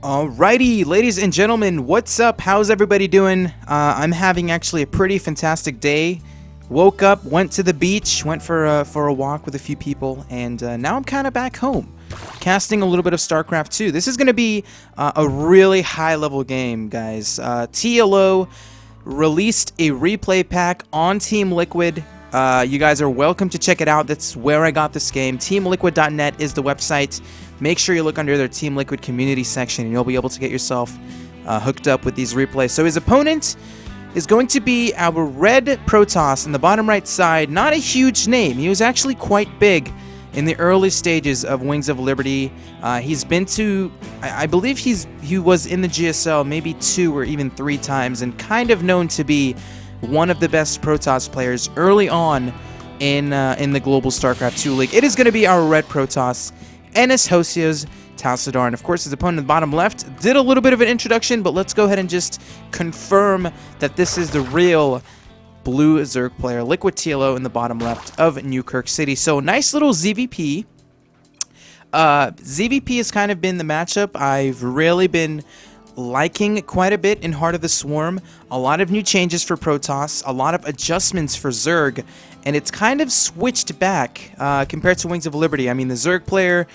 Alrighty, ladies and gentlemen, what's up? How's everybody doing? I'm having actually a pretty fantastic day. Woke up, went to the beach, went for a walk with a few people, and now I'm kind of back home, casting a little bit of StarCraft 2. This is going to be a really high-level game, guys. TLO released a replay pack on Team Liquid. You guys are welcome to check it out. That's where I got this game. TeamLiquid.net is the website. Make sure you look under their Team Liquid community section, and you'll be able to get yourself hooked up with these replays. So his opponent is going to be our red Protoss in the bottom right side. Not a huge name. He was actually quite big in the early stages of Wings of Liberty. He's been to, I believe he was in the GSL maybe 2 or even 3 times, and kind of known to be one of the best Protoss players early on in the global StarCraft 2 league. It is going to be our red Protoss, NSHTassadar, and of course his opponent in the bottom left did a little bit of an introduction, but let's go ahead and just confirm that this is the real blue Zerg player, Liquid TLO in the bottom left of Newkirk City. So nice little ZVP. ZVP has kind of been the matchup I've really been liking quite a bit in Heart of the Swarm. A lot of new changes for Protoss, a lot of adjustments for Zerg, and it's kind of switched back compared to Wings of Liberty. I mean, the Zerg player,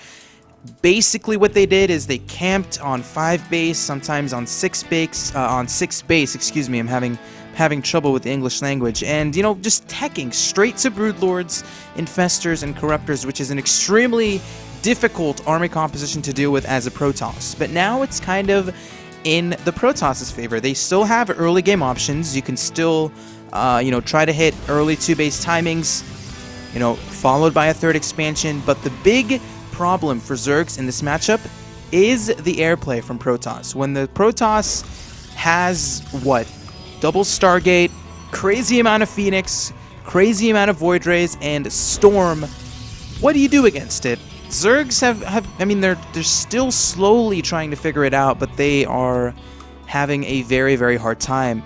basically what they did is they camped on 5 base, sometimes on 6 base, excuse me. I'm having trouble with the English language, and you know, just teching straight to Broodlords, Infestors, and Corruptors, which is an extremely difficult army composition to deal with as a Protoss. But now it's kind of in the Protoss's favor. They still have early game options. You can still, try to hit early 2-base timings, followed by a 3rd expansion. But the big problem for Zergs in this matchup is the airplay from Protoss. When the Protoss has, double Stargate, crazy amount of Phoenix, crazy amount of Void Rays, and Storm, what do you do against it? Zergs they're still slowly trying to figure it out, but they are having a very, very hard time.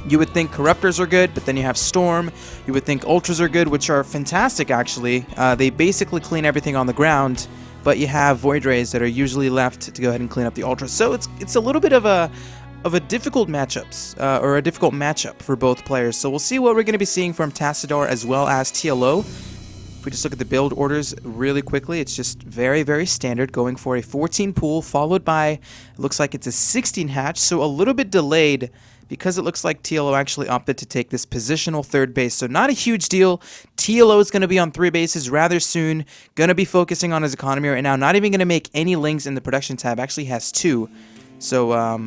You would think Corruptors are good, but then you have Storm. You would think Ultras are good, which are fantastic, actually. They basically clean everything on the ground, but you have Void Rays that are usually left to go ahead and clean up the Ultras. So it's a little bit of a difficult matchup for both players. So we'll see what we're going to be seeing from Tassadar as well as TLO. If we just look at the build orders really quickly, it's just very, very standard, going for a 14 pool, followed by, it looks like it's a 16 hatch, so a little bit delayed because it looks like TLO actually opted to take this positional 3rd base, so not a huge deal. TLO is going to be on 3 bases rather soon, going to be focusing on his economy right now, not even going to make any lings in the production tab, actually has 2, so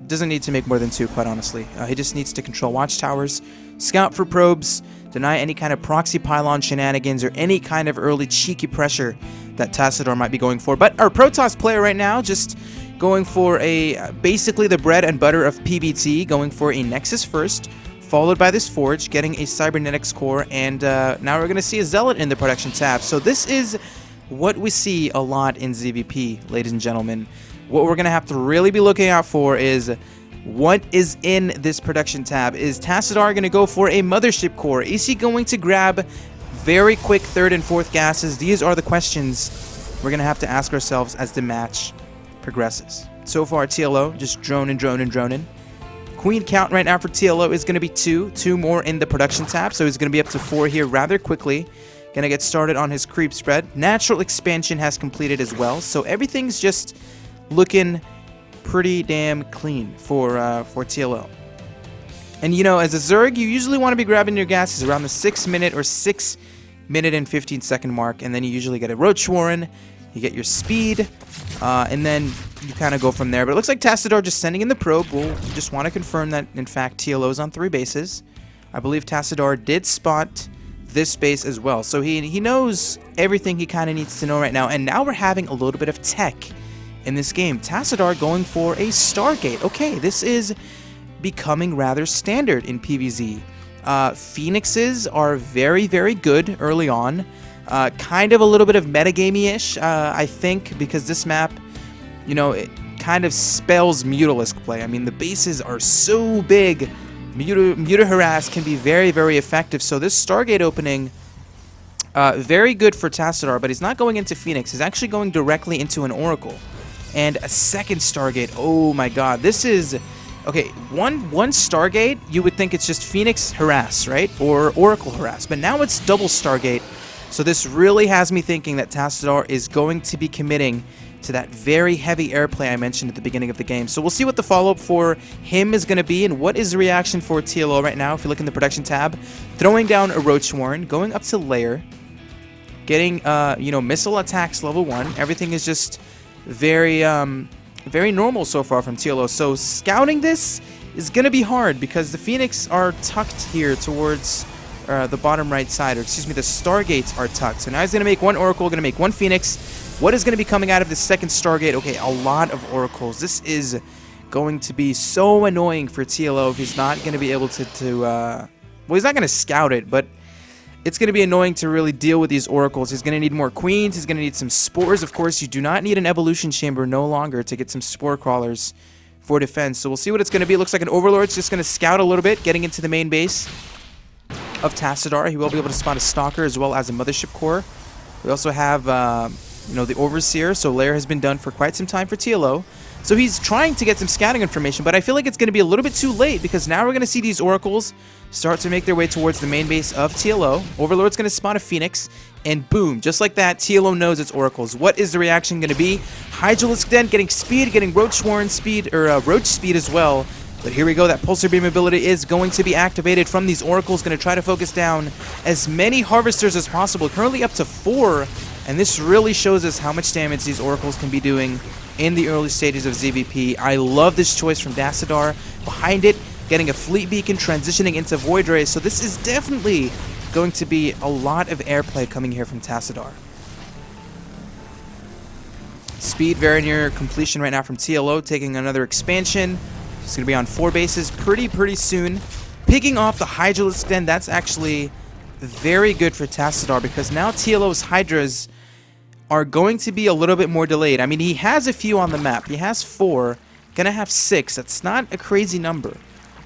doesn't need to make more than 2, quite honestly. He just needs to control watchtowers, scout for probes, deny any kind of proxy pylon shenanigans or any kind of early cheeky pressure that Tassadar might be going for. But our Protoss player right now just going for basically the bread and butter of PBT, going for a Nexus first, followed by this Forge, getting a Cybernetics core, and now we're going to see a Zealot in the production tab. So this is what we see a lot in ZVP, ladies and gentlemen. What we're going to have to really be looking out for is what is in this production tab. Is Tassadar going to go for a Mothership core? Is he going to grab very quick 3rd and 4th gases? These are the questions we're going to have to ask ourselves as the match progresses. So far, TLO just droning. Queen count right now for TLO is going to be 2. 2 more in the production tab, so he's going to be up to 4 here rather quickly. Going to get started on his creep spread. Natural expansion has completed as well, so everything's just looking pretty damn clean for TLO. And as a Zerg, you usually want to be grabbing your gases around the 6-minute or 6-minute and 15-second mark, and then you usually get a Roach Warren, you get your speed, and then you kind of go from there. But it looks like Tassadar just sending in the probe. We'll just want to confirm that, in fact, TLO is on 3 bases. I believe Tassadar did spot this base as well, so he knows everything he kind of needs to know right now. And now we're having a little bit of tech in this game. Tassadar going for a Stargate. Okay, this is becoming rather standard in PvZ. Phoenixes are very, very good early on. Kind of a little bit of metagamey-ish, I think, because this map, it kind of spells Mutalisk play. I mean, the bases are so big. Muta-harass can be very, very effective. So this Stargate opening, very good for Tassadar, but he's not going into Phoenix. He's actually going directly into an Oracle. and a second Stargate. Oh my god, this is... Okay, one Stargate, you would think it's just Phoenix Harass, right? Or Oracle Harass, but now it's double Stargate. So this really has me thinking that Tassadar is going to be committing to that very heavy airplay I mentioned at the beginning of the game. So we'll see what the follow-up for him is going to be, and what is the reaction for TLO right now. If you look in the production tab, throwing down a Roach Warren, going up to layer, getting, you know, missile attacks level 1. Everything is just very, very normal so far from TLO. So scouting this is going to be hard because the Phoenix are tucked here towards the bottom right side, or excuse me, the Stargates are tucked. So now he's going to make one Oracle, going to make one Phoenix. What is going to be coming out of the second Stargate? Okay, a lot of Oracles. This is going to be so annoying for TLO if he's not going to be able to well, he's not going to scout it, but it's going to be annoying to really deal with these Oracles. He's going to need more Queens. He's going to need some Spores. Of course, you do not need an Evolution Chamber no longer to get some Spore Crawlers for defense. So we'll see what it's going to be. It looks like an Overlord's just going to scout a little bit, getting into the main base of Tassadar. He will be able to spot a Stalker as well as a Mothership Core. We also have, you know, the Overseer. So lair has been done for quite some time for TLO. So he's trying to get some scouting information, but I feel like it's going to be a little bit too late because now we're going to see these Oracles start to make their way towards the main base of TLO. Overlord's going to spot a Phoenix, and boom, just like that, TLO knows it's Oracles. What is the reaction going to be? Hydralisk Den getting speed, getting Roach Warren speed, or Roach speed as well. But here we go, that Pulsar Beam ability is going to be activated from these Oracles, going to try to focus down as many Harvesters as possible, currently up to 4, and this really shows us how much damage these Oracles can be doing in the early stages of ZVP. I love this choice from Tassadar. Behind it, getting a Fleet Beacon, transitioning into Void Ray, so this is definitely going to be a lot of airplay coming here from Tassadar. Speed very near completion right now from TLO, taking another expansion. It's going to be on 4 bases pretty soon. Picking off the Hydralisk Den, that's actually very good for Tassadar because now TLO's Hydras are going to be a little bit more delayed. I mean, he has a few on the map. He has 4, gonna have 6. That's not a crazy number,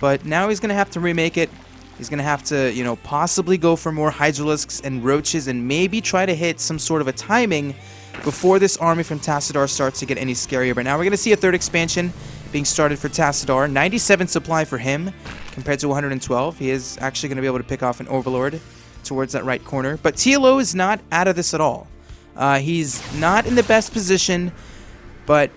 but now he's gonna have to remake it. He's gonna have to, you know, possibly go for more Hydralisks and Roaches and maybe try to hit some sort of a timing before this army from Tassadar starts to get any scarier. But now we're gonna see a 3rd expansion being started for Tassadar. 97 supply for him compared to 112. He is actually gonna be able to pick off an Overlord towards that right corner. But TLO is not out of this at all. He's not in the best position, but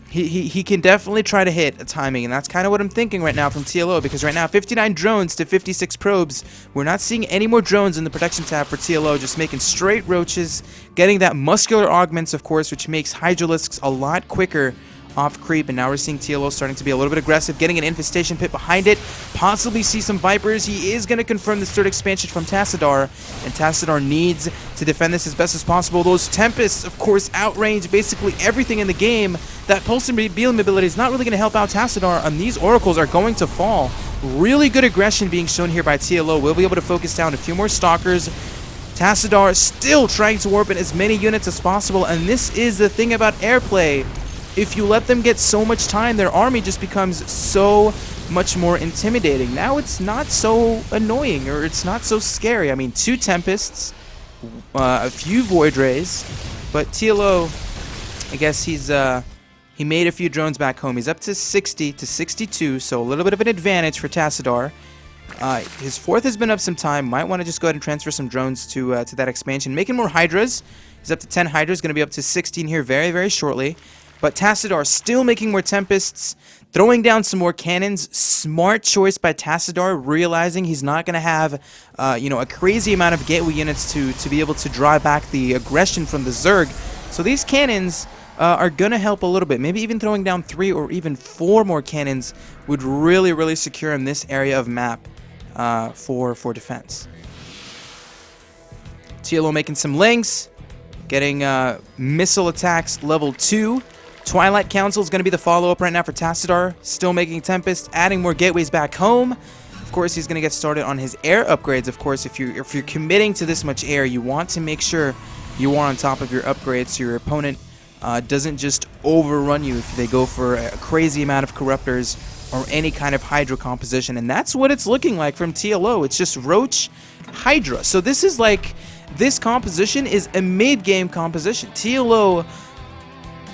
he can definitely try to hit a timing, and that's kind of what I'm thinking right now from TLO, because right now 59 drones to 56 probes. We're not seeing any more drones in the production tab for TLO, just making straight Roaches, getting that muscular augments, of course, which makes Hydralisks a lot quicker off creep, and now we're seeing TLO starting to be a little bit aggressive, getting an Infestation Pit behind it, possibly see some Vipers. He is going to confirm this 3rd expansion from Tassadar, and Tassadar needs to defend this as best as possible. Those Tempests, of course, outrange basically everything in the game. That Pulse and Beam ability is not really going to help out Tassadar, and these Oracles are going to fall. Really good aggression being shown here by TLO. We'll be able to focus down a few more Stalkers. Tassadar still trying to warp in as many units as possible, and this is the thing about airplay. If you let them get so much time, their army just becomes so much more intimidating. Now it's not so annoying, or it's not so scary. I mean, 2 Tempests, a few Void Rays, but TLO, I guess he made a few drones back home. He's up to 60 to 62, so a little bit of an advantage for Tassadar. His 4th has been up some time. Might want to just go ahead and transfer some drones to that expansion. Making more Hydras. He's up to 10 Hydras, going to be up to 16 here very shortly. But Tassadar still making more Tempests, throwing down some more cannons. Smart choice by Tassadar, realizing he's not going to have, you know, a crazy amount of gateway units to be able to draw back the aggression from the Zerg. So these cannons are going to help a little bit. Maybe even throwing down 3 or even 4 more cannons would really secure him this area of map for defense. TLO making some links, getting missile attacks level 2. Twilight Council is going to be the follow-up right now for Tassadar. Still making Tempest, adding more gateways back home. Of course, he's going to get started on his air upgrades. Of course, if you're committing to this much air, you want to make sure you are on top of your upgrades so your opponent doesn't just overrun you if they go for a crazy amount of Corruptors or any kind of Hydra composition. And that's what it's looking like from TLO. It's just Roach, Hydra. So this is like, this composition is a mid-game composition. TLO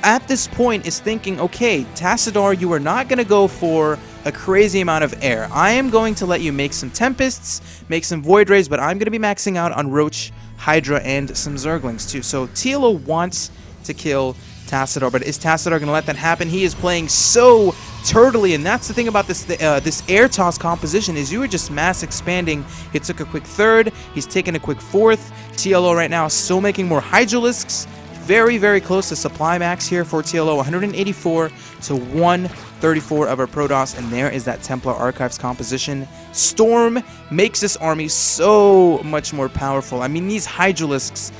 at this point is thinking, okay, Tassadar, you are not going to go for a crazy amount of air. I am going to let you make some Tempests, make some Void Rays, but I'm going to be maxing out on Roach, Hydra, and some Zerglings too. So TLO wants to kill Tassadar, but is Tassadar going to let that happen? He is playing so turtly, and that's the thing about this this air toss composition is you were just mass expanding. He took a quick third, he's taken a quick fourth. TLO right now is still making more Hydralisks. Very, very close to supply max here for TLO, 184 to 134 of our Protoss, and there is that Templar Archives composition. Storm makes this army so much more powerful. I mean, these Hydralisks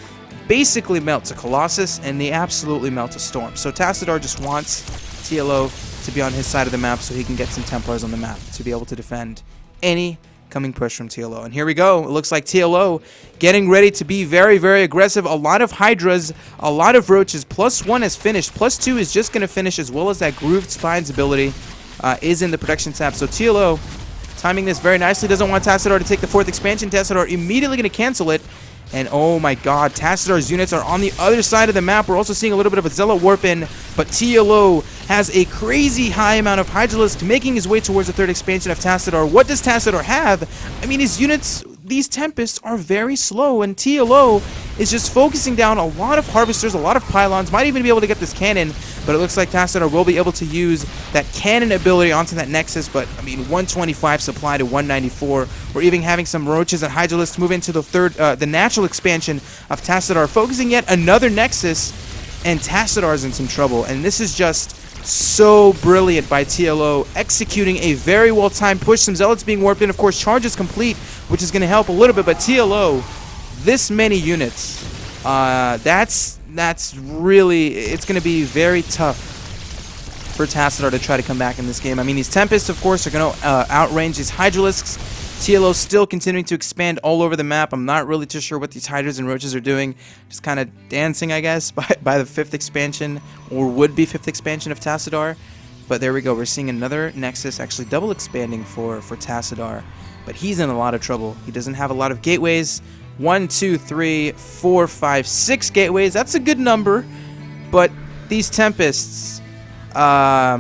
basically melt a Colossus, and they absolutely melt a Storm. So Tassadar just wants TLO to be on his side of the map so he can get some Templars on the map to be able to defend any coming push from TLO. And here we go. It looks like TLO getting ready to be very, very aggressive. A lot of Hydras, a lot of Roaches. +1 has finished. +2 is just going to finish, as well as that Grooved Spines ability is in the Protection tab. So TLO timing this very nicely. Doesn't want Tassadar to take the 4th expansion. Tassadar immediately going to cancel it. And oh my god, Tassadar's units are on the other side of the map. We're also seeing a little bit of a Zealot Warp in, but TLO has a crazy high amount of Hydralisk making his way towards the 3rd expansion of Tassadar. What does Tassadar have? I mean, his units, these Tempests, are very slow, and TLO is just focusing down a lot of Harvesters, a lot of Pylons, might even be able to get this cannon, but it looks like Tassadar will be able to use that cannon ability onto that Nexus. But I mean, 125 supply to 194. We're even having some Roaches and Hydralisks move into the natural expansion of Tassadar, focusing yet another Nexus, and Tassadar is in some trouble. And this is just so brilliant by TLO, executing a very well-timed push. Some Zealots being warped in, of course, charge is complete, which is going to help a little bit, but TLO, this many units, that's really, it's going to be very tough for Tassadar to try to come back in this game. I mean, these Tempests, of course, are going to outrange these Hydralisks. TLO still continuing to expand all over the map. I'm not really too sure what these Hydras and Roaches are doing. Just kind of dancing, I guess, by the 5th expansion, or would-be 5th expansion of Tassadar. But there we go. We're seeing another Nexus actually double expanding for Tassadar. But he's in a lot of trouble. He doesn't have a lot of gateways. 1, 2, 3, 4, 5, 6 gateways. That's a good number. But these Tempests, I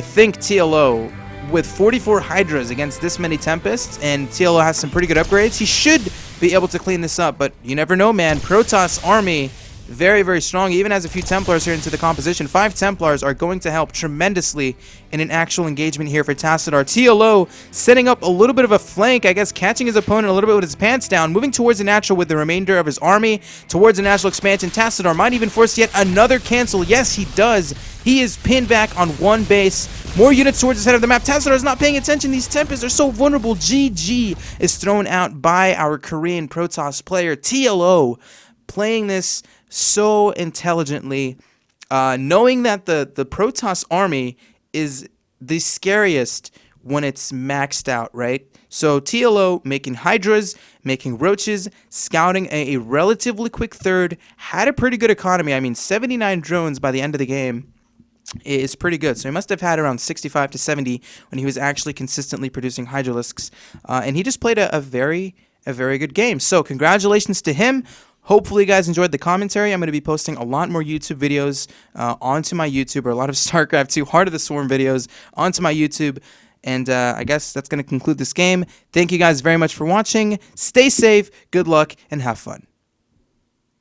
think TLO, with 44 Hydras against this many Tempests, and TLO has some pretty good upgrades, he should be able to clean this up. But you never know, man. Protoss army, very, very strong. He even has a few Templars here into the composition. 5 Templars are going to help tremendously in an actual engagement here for Tassadar. TLO setting up a little bit of a flank, I guess, catching his opponent a little bit with his pants down, moving towards the natural with the remainder of his army, towards the natural expansion. Tassadar might even force yet another cancel. Yes, he does. He is pinned back on 1 base. More units towards the center of the map. Tassadar is not paying attention. These Tempests are so vulnerable. GG is thrown out by our Korean Protoss player. TLO playing this so intelligently, knowing that the Protoss army is the scariest when it's maxed out, right? So TLO making Hydras, making Roaches, scouting a relatively quick third, had a pretty good economy. I mean, 79 drones by the end of the game is pretty good. So he must have had around 65 to 70 when he was actually consistently producing Hydralisks. And he just played a very good game. So congratulations to him. Hopefully you guys enjoyed the commentary. I'm going to be posting a lot more YouTube videos onto my YouTube, or a lot of StarCraft 2 Heart of the Swarm videos onto my YouTube. And I guess that's going to conclude this game. Thank you guys very much for watching. Stay safe, good luck, and have fun.